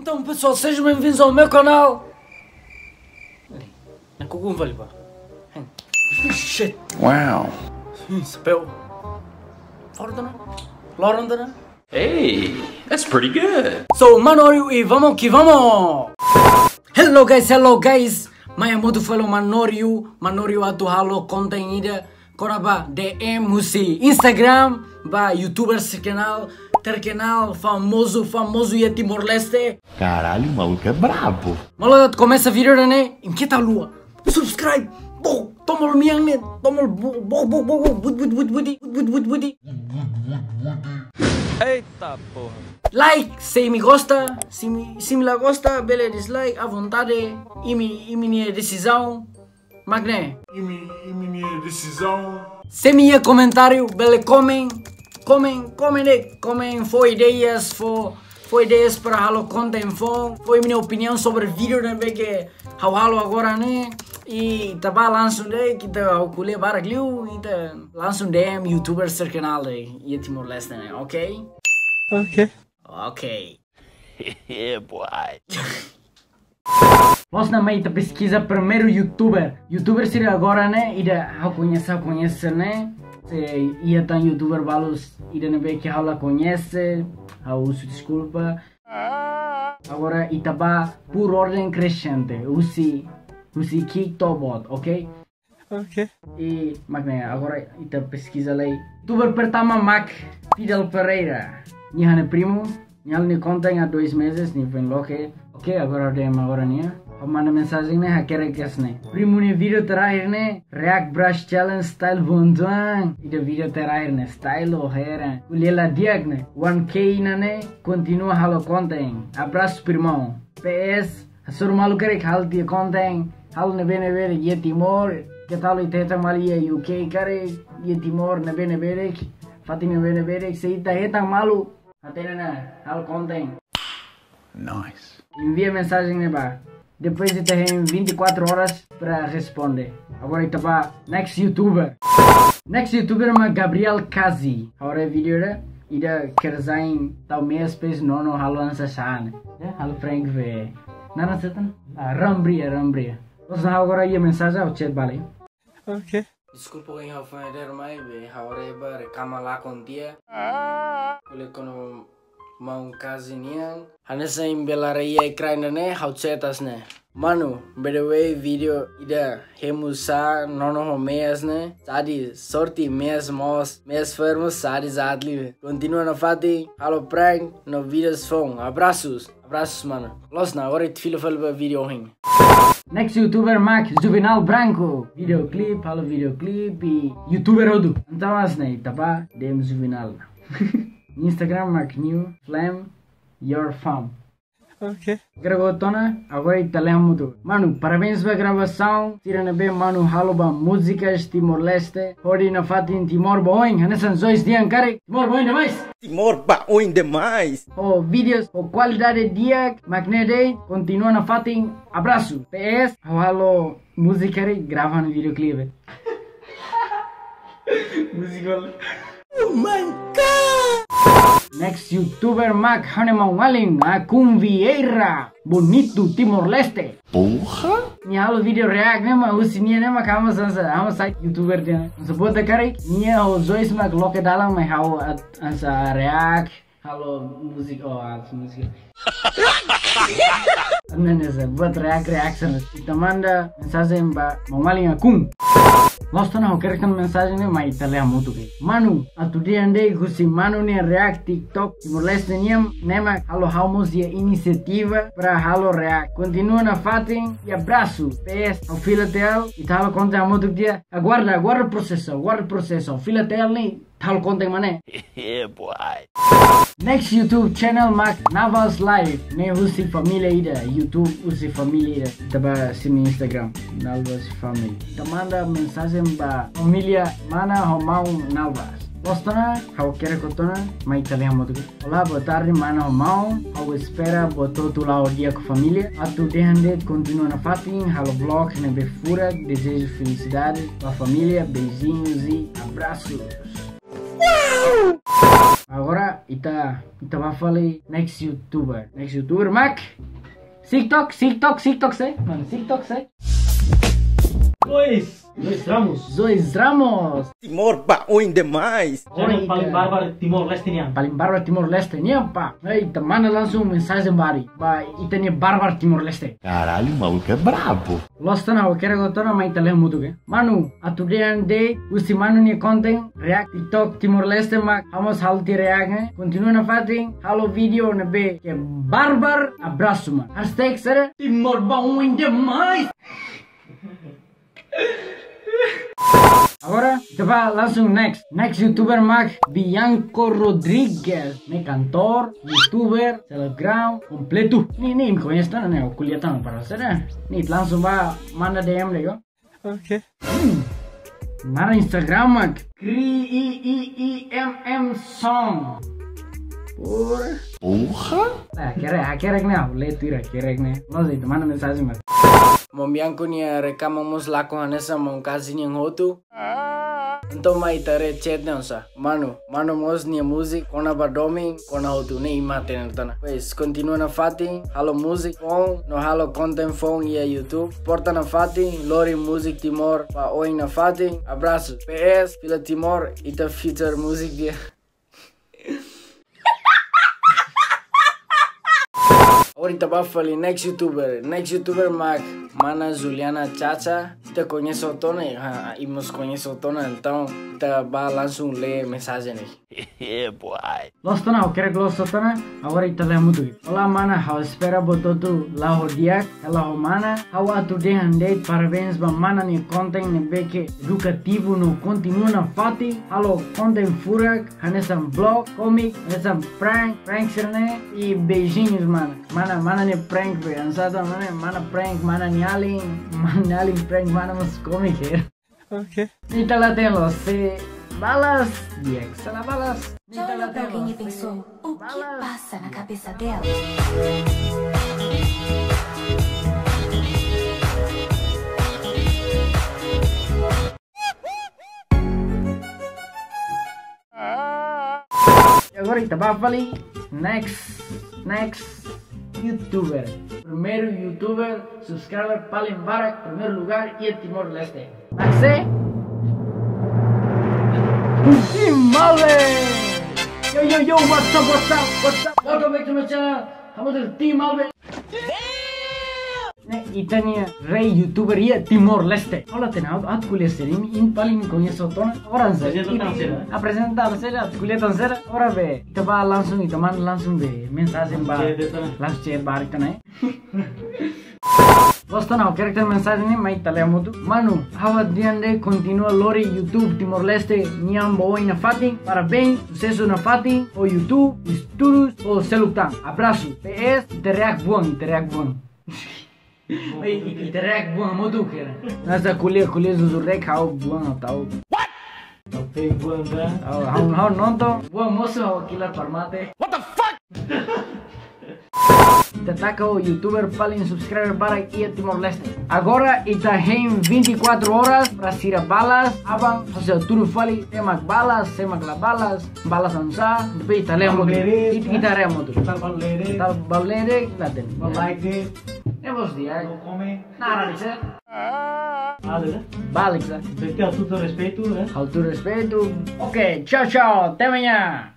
Então pessoal, sejam bem-vindos ao meu canal. Na Kukun vale pá. Shit. Wow. Spell. Fordana. Lorandana. Hey, that's pretty good. So, Manorio e vamos que vamos. Hello guys. Mayamutu follow Manorio atu halo content ida. Koraba DM husi Instagram ba YouTubers canal. Ter canal famoso e Timor-Leste. Caralho, o maluco é brabo. Maluco, começa a vídeo, né? Em que tá lua? Subscribe. Toma o miang, né? Toma o budi. Eita porra. Like, se me gosta. Se me la gosta, bele dislike, à vontade. E minha decisão. Magné. E minha decisão. Se minha comentário, bele comem foi ideias para halo content foi minha opinião sobre vídeo né que halo agora né e tava langsung deh kita kuliah barak liu kita langsung DM YouTubers terkenal deh e Timor-Leste né, ok? Yeah, boy. Nós na meita pesquisa primeiro YouTuber seria agora né e eu conheço né se ia tan YouTuber balos ida nebe que hala conhece uso desculpa agora itaba por ordem crescente usi Kiktobot, ok? E magné agora ita pesquisa lei YouTuber pertama Mac Fidel Pereira Nihane primo Nyal conta há 2 meses ni vem loke ok agora DM agora nia manda mensagem né hakere né primo ne vídeo terakhir né react brush challenge style bondoang ida vídeo terakhir né style ohera ulela diag né 1k né continua halo content abraço primão PS sur malu kare hal dia content hal nebe ye Timor que tal iteta malia UK kare ye Timor nebe Fatima nebe seita hetang malu atena hal content Nice. envia mensagem né ba depois de ter 24 horas para responder. Agora está next YouTuber é Gabriel Kazi. Agora vídeo né? Ida kerzain tau mês pes nono halo ansa sana. Halo Frank ve. Nana setan? Rambria. Terus agora ia mensagem ao chat bale. Ok. Desculpa quem eu fui der mais be. Agora iba recama lá com dia. Olha quando mau kasinian hanesa imbelaria ikraina ne haucetas ne manu by the way video ida hemusa nono homeas ne sadi sorti mes fermos sadi zadli continua na fati halo prank no videos phone abraços mano los na agora te filo video hin next YouTuber Mac Juvenal Branco videoclip e YouTuber rodo então as ne tapa dem Juvenal Instagram Mark New Flam Your Fam. Ok. Gravotona agora italiano tudo. Mano, parabéns pela gravação. Tira na bem mano haloba músicas Timor-Leste. Hori na fatin Timor Boeing. Hanesan 2 dias cara. Timor Boeing demais. Timor Boeing demais. Vídeos qualidade dia. Magnete continua na fatin. Abraço. PS. Halo música grava no videoclipe. Musical. Oh my god! Next YouTuber Mac Hanemon Maling Akun Vieira Bonito Timor-Leste. Porra! Nia halo video react né mas usi nia né mas kama site YouTuber dia. Sebut kare nia o zois mak loke dalam mas hau ansa react halo musik musik. Nessa buat reaction. Kita manda mensagem ba Maling Akun. Lost na hokerkan mensagem ne mai italiano muito que manu atude andei gusi manu ne react TikTok Timor-Leste nema halo haumos dia iniciativa para halo react continua na fatin e abraço PS ao filatel e tal conta muito dia aguarda o processo filatel nem tal conta mané Yeah, boy. next YouTube channel Mac Navas Live ne usi família ida YouTube usi família taba sini Instagram Navas Family manda mensagem ba família mana homau Navas Lostana, hau quer cotona, mas italiano muito. Olá, boa tarde, mana homau. Hau espera botou tu lá o dia com a família. A tu de continua na fatin, halo blog, ne befura, desejo felicidade para a família, beijinhos e abraços. Agora ita vai falar next YouTuber, Mac. TikTok, sei? Mano, TikTok, sei? Dois Ramos. Timor bom demais. Jangan paling barbar Timor Leste niang. Paling barbar Timor Leste nih apa? Mana langsung mensagem bari. Ita nih barbar Timor Leste. Caralho, o maluco é brabo. Losta na quero gotona mai tele mutu ke. Manu, atudian de usi manu nih konten react TikTok Timor Leste mak hamos halti react. Continua na fating halo video na be que barbar abraço man. Hashtag sera Timor bom demais. Agora, kita vai langsung next YouTuber Mac Bianco Rodrigues, nih cantor, YouTuber, selebgram, completo. Nih me conhece tanto, né? O kuliatan para sana. Nih langsung vai manda DM lego. Ok. Mana Instagram Mac KRIIIMM song. Porra! Kerek nih, leto ira kerek nih. Não sei, mana mensagem mas. Bianco nia recamamos lá com a nessa mão casinha em outro. Então mai tare chat não sa. Mano mos nia música kona badoming kona outro nem mate na tana. Pois continua na fating, halo music phone, no halo content phone e YouTube. Porta na fating, Lori Music Timor pa oi na fating. Abraço. PS pela Timor ita feature music dia. Ahorita va a falar next YouTuber Mac Mana Juliana Chacha. Kita conhece o Tona e nos conhece o Tona, então kita vai langsung ler mensagem aí. Yeah, boy. Los Tona, eu quero que los Tona. Agora kita leh muito. Olá mana, how espera bototu la hodiak, ela mana. How atu de handei parabéns ba mana ni content ni beke educativo no continua na fati. Halo content furak, hanesam blog, comic, hanesam prank serne e beijinhos mana. Mana ni prank be, ansada mana prank, mana nyali prank, mana mas comic here. Ok. Nita la telo, se balas, salah balas. Já olhou pra alguém e pensou, o que passa na cabeça dela? Agora kita vai falar next YouTuber. Primeiro YouTuber, subscriber paling barak, primeiro lugar e Timor Leste. Maxe? Malve! Yo, what's up? Welcome back to my channel. Vamos del Team Malve. Itania rei YouTuber ia Timor Leste. Hola tenau at kuliah serim in paling conheço tona. Orang sa. Apresentar sera at kuliah tan sera. Ora be. Kita ba langsung kita man langsung be mensagem ba. Langsung chat bar itana. Gosto não, quero que tenha mensagem nem mais telemudo. Manu, hawa diande continua Lori YouTube Timor Leste niam boa na fating. Parabéns, sucesso na fating. O YouTube, estudos, o selutang. Abraço. PS, tereak buang. Tereak buang modu kira. Nasa kuliah zuzurek hau buang atau. What? Oke, buang dah. Hau nonton buang moço hau kilar parmate. What the fuck? Ita taka o YouTuber paling subscriber barak ia Timor Leste. Agora ita tem 24 horas para sira balas. Abang, ou tudo fali semak balas balas ansa. Depois ita lemo. Ita remo tu. Tal balere, laten. like it. Nemos dia. No come. Nada dice. Ada. Balik sa. Berarti a tudo respeito, né? Ao tu respeito. Ok, tchau. Até amanhã.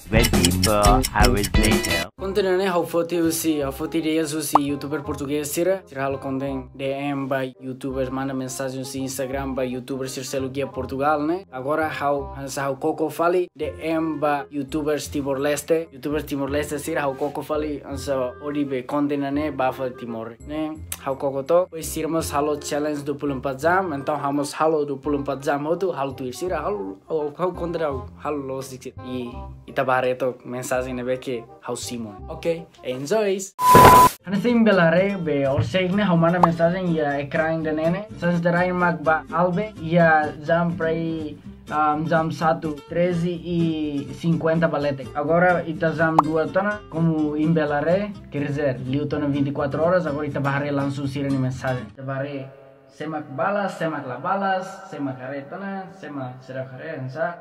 24 hours later. Continuando hau foti dia susi YouTuber português sira halo conten DM by YouTubers mana mensagem si Instagram by YouTubers selo guia Portugal né. Agora hau Coco fali DM by YouTubers Timor Leste sira hau Coco fali ansa odibe conten né bafa Timor né. Hau Coco to pois sirmos halo challenge 24 jam então hamos halo 24 jam hotu halo tu sira halo contra halo los e itabareto mensagem ne beke hau Simon. Ok, enjoys. Ana simbelare be orsegne hau mana mensagem ya ekran de nene. Sasdarain magba albe ya jam pray jam 1:13:50 balete. Agora ita jam 2 tona como imbelare, quer dizer, liu tona 24 horas, agora ita bahare langsung sirene mensagem. Ita bahare semak balas, semak la balas, semak hare tona, semak serah hare ansa.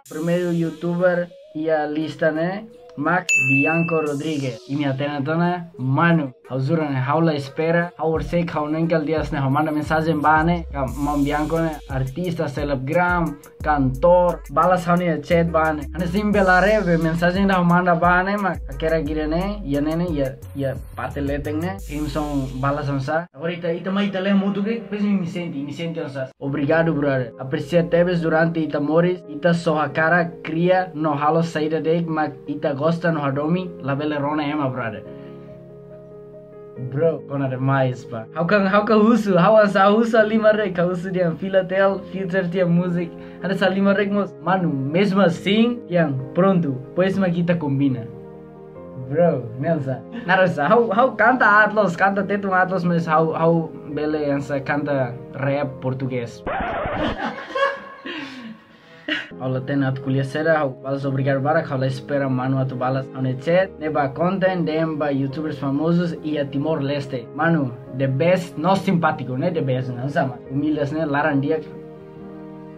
primeiro youtuber e a lista, né? Max Bianco Rodrigues. E minha tenatona, mano, hauzura né, haula espera, haur sei que haunenkel dias né, manda mensagem ba né, ka Mam Bianco né, artista, celebgram, cantor, balas hauni chat ba né. Ane simbelare be mensagem da manda ba né, mas akera gira né, ia né, ia parte leteng né, song balas onsa. Agora ita mai tele mutu que pes me sente onsa. Obrigado brother. Aprecia teves durante ita moris, ita soha cara cria no halo saída dek, mas ita gosta no hadomi, la bela rona ema brother. Bro, kona demais, pá. How ka husu? How asa husu lima rek? Ka husu dia filatel, future dia music. Ada sa lima rek mos. Manu, mesmo assim, yang pronto. Pois ma kita combina. Bro, Nelsa. Narasa, how canta Atlas, canta teto Atlas, mas how bele ansa canta rap português. Aula ten at kuliasera, balas obrigar barak, aula espera manu atu balas aune chat, neba content, demba youtubers famosos e a Timor Leste. Manu, the best, no simpático, né? The best, não sama. Humildes, né? Larandia.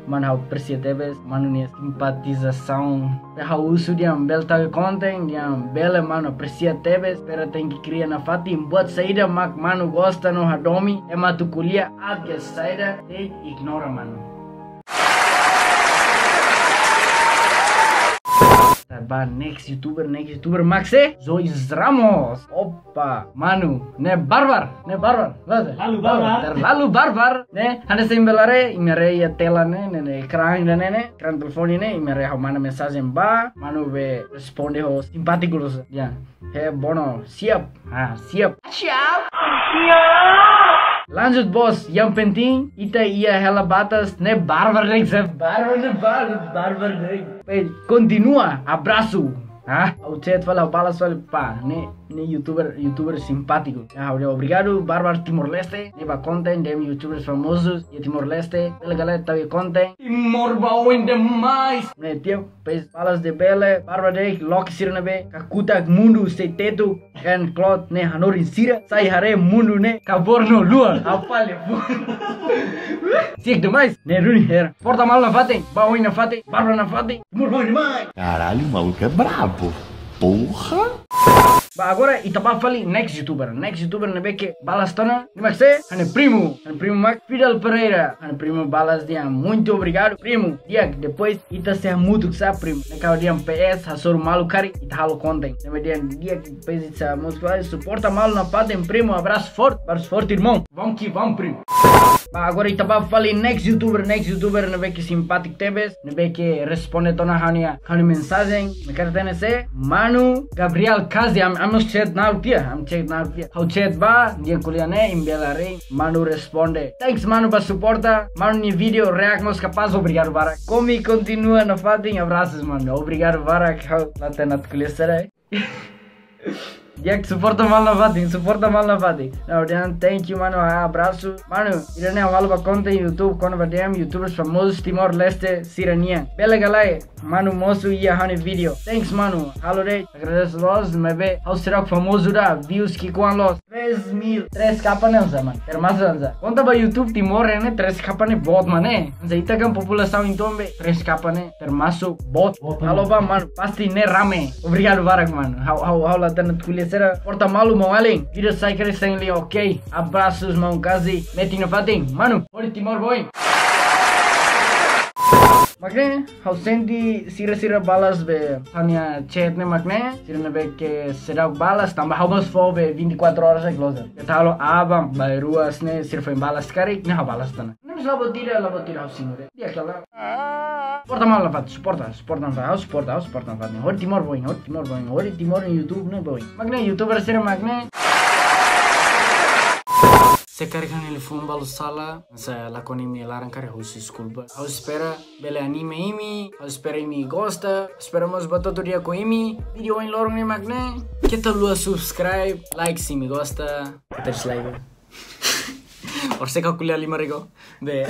Mano, how percebes, mano, nia simpatização. How uso de bel tag content, de bela, mano, aprecia tebes, pero tem que criar na fati, buat saída, mano, gosta no hadomi, ema tu kulia, adga saída, te ignora, mano. Ba next youtuber Max Zois Ramos. Opa, manu, ne barbar. Terlalu barbar, ne. Hana sembelare, imere ya tela ne ekran telefone ne, imere ha mana mensagem ba, manu be responde ho simpáticos, ya. He bono, siap. Siap. Lanjut bos, yang penting ita ia hela batas ne barbar continua, abraço. O chat fala, o balas fala, pá, ne youtuber simpático. Obrigado, Barbar Timor Leste, neba content, dem youtubers famosos, e Timor Leste, bela galera tá content. Timor bau in demais. Ne tio, pes balas de bela, Barbar dek, loki sirna be, kakutak mundu se tetu, kan klot ne hanorin sira, sai hare mundu ne, kaborno lua, apale. Siek demais, ne runi her. Porta mal na fate, bau na fate, Barbar na fate, Timor bau demais. Caralho, o maluco é brabo. Porra! Ba agora itaba fali next youtuber nebe que balas tona ni maxe ane primo Mac Fidel Pereira ane primo balas dia muito obrigado primo dia depois ita se muito sa primo ne kau dia PS hasor malu kari ita halo content nebe dia depois ita muito suporta malu na pata primo abraço forte irmão vamos que vamos primo. Ba agora itaba fali next youtuber nebe que simpático tebes nebe que responde tona hania mensagem me quer tenese Manu Gabriel Kazi I'm chat now tia. How chat ba, dia kuliane imbelare, Manu responde. Thanks Manu ba suporta, Manu ni video react nos capaz obrigado bara. Comi continua na fading abraços Manu. Obrigado bara, how latenat kuliasera. Dia que suporta mal na fading. Now then, thank you Manu, abraço. Manu, irane awal ba content YouTube, kono ba DM youtubers famosos Timor Leste, Sirania. Bela galera, Manu moço ia hane video. Thanks Manu, halo de, agradeço los, me ve, how será famoso da, views que com los 3.000, 3k ne usa man, termasa usa. Conta ba YouTube Timor ne 3k ne bot man ne. Anza ita kan população então be 3k ne termaso bot. Halo ba Manu, pasti ne rame. Obrigado barak Manu. How latan kuliah será porta malu mau além. Video sai querer sem li ok. Abraços mau kazi. Meti no fating. Manu, ori Timor boy. Makne, how sendi sira balas be hanya chat ne makne, sira be que será balas tambah how mas fo be 24 horas é closer. Ketalo abam by ruas ne sira foi balas kari ne how balas tana. Nem labo tira how sinure. Dia kala. Suporta mal la fat, suporta na fat. Hori Timor boy, hori Timor in YouTube ne boy. Makne youtuber sira makne. Se carregan el phone balu sala, sa lakoni mi larang kare husi school ba. Au espera bele anime imi, au espera imi gosta, esperamos batoto dia ko imi, video in lorong ni magne. Kita lua subscribe, like si mi gosta, kita dislike. Or se calcular 5 rigo. Be.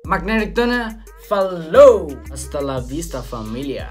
Magne retorna, follow. Hasta la vista familia.